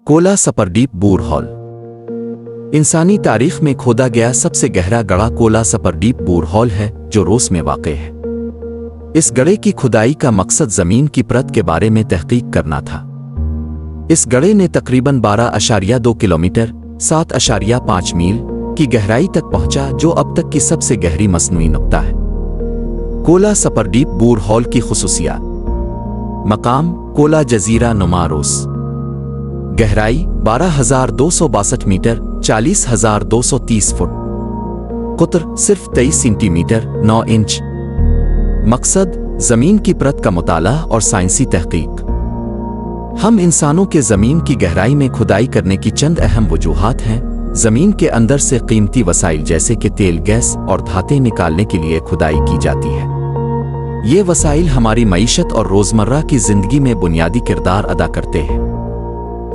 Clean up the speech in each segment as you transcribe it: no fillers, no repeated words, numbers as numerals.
Cola सपरडीप बूर hall इंसानी तारीख में खोदा गया सबसे गहरा गड़ा कोला सपरडीप बूर हॉल है जो रूस में वाक़ है। इस गड्ढे की खुदाई का मकसद ज़मीन की परत के बारे में तहकीक करना था। इस गड्ढे ने तकरीबन 12.2 किलोमीटर 7.5 मील की गहराई तक पहुंचा, जो अब तक की सबसे गहरी मसनूई नुक्ता है। कोला सपरडीप बूर हॉल की खुसूसियात। मकाम कोला जजीरा नुमा रूस। गहराई 12,262 मीटर 40,230 फुट। कुतर सिर्फ 23 सेंटीमीटर 9 इंच। मकसद जमीन की परत का मुताला और साइंसी तहकीक। हम इंसानों के जमीन की गहराई में खुदाई करने की चंद अहम वजूहात हैं। जमीन के अंदर से कीमती वसाइल जैसे कि तेल, गैस और धातें निकालने के लिए खुदाई की जाती है। ये वसाइल हमारी मईशत और रोजमर्रा की जिंदगी में बुनियादी किरदार अदा करते हैं।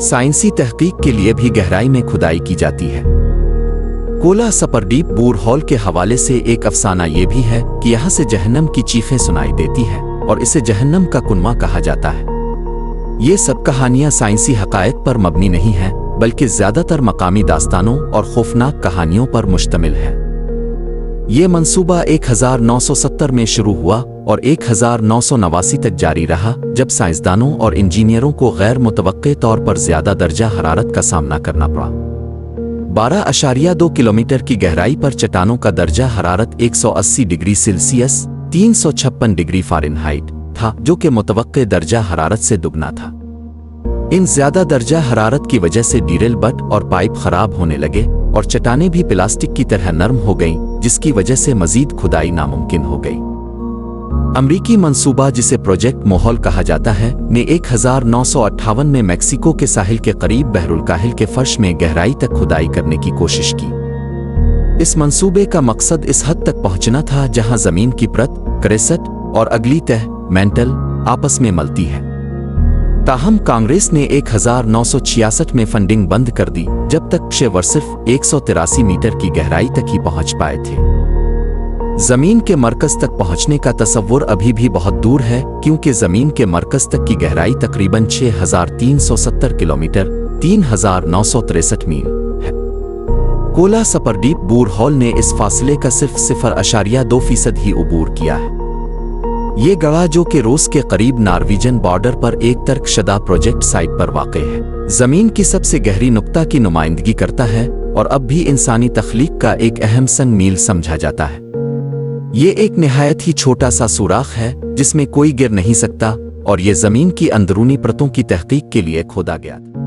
साइंसी तहकीक के लिए भी गहराई में खुदाई की जाती है। कोला सपरडीप बूर हॉल के हवाले से एक अफसाना ये भी है कि यहाँ से जहन्नम की चीखें सुनाई देती हैं और इसे जहन्नम का कुनमा कहा जाता है। ये सब कहानियाँ साइंसी हक़ाइक़ पर मबनी नहीं हैं, बल्कि ज़्यादातर मकामी दास्तानों और खौफनाक कहानियों पर मुश्तमिल है। ये मंसूबा 1970 में शुरू हुआ और 1989 तक जारी रहा, जब साइंसदानों और इंजीनियरों को गैर मुतवक्के तौर पर ज़्यादा दर्जा हरारत का सामना करना पड़ा। 12.2 किलोमीटर की गहराई पर चट्टानों का दर्जा हरारत 180 डिग्री सेल्सियस 356 डिग्री फ़ारेनहाइट था, जो कि मुतवक्के दर्जा हरारत से दुगना था। इन ज़्यादा दर्जा हरारत की वजह से ड्रिल बट और पाइप खराब होने लगे और चट्टानें भी प्लास्टिक की तरह नरम हो गईं, जिसकी वजह से मजीद खुदाई नामुमकिन हो गई। अमरीकी मंसूबा, जिसे प्रोजेक्ट मोहल कहा जाता है, ने 1958 में मेक्सिको के साहिल के करीब बहरुल-काहिल के फर्श में गहराई तक खुदाई करने की कोशिश की। इस मंसूबे का मकसद इस हद तक पहुंचना था जहां जमीन की परत, क्रेस्ट और अगली तह, मेंटल, आपस में मिलती है। ताहम कांग्रेस ने 1966 में फंडिंग बंद कर दी, जब तक पेशेवर सिर्फ 183 मीटर की गहराई तक ही पहुंच पाए थे। जमीन के मरकज तक पहुंचने का तसव्वुर अभी भी बहुत दूर है, क्योंकि जमीन के मरकज तक की गहराई तकरीबन 6,370 किलोमीटर 3,963 मील है। कोला सपरडीप बूर हॉल ने इस फासले का सिर्फ 0.2% ही अबूर किया है। ये गड़ा, जो कि रूस के करीब नॉर्वेजियन बॉर्डर पर एक तर्कशुदा प्रोजेक्ट साइट पर वाक़ है, जमीन की सबसे गहरी नुक्ता की नुमाइंदगी करता है और अब भी इंसानी तख्लीक का एक अहम संग मील समझा जाता है। ये एक निहायत ही छोटा सा सुराख है जिसमें कोई गिर नहीं सकता, और ये जमीन की अंदरूनी परतों की तहकीक के लिए खोदा गया था।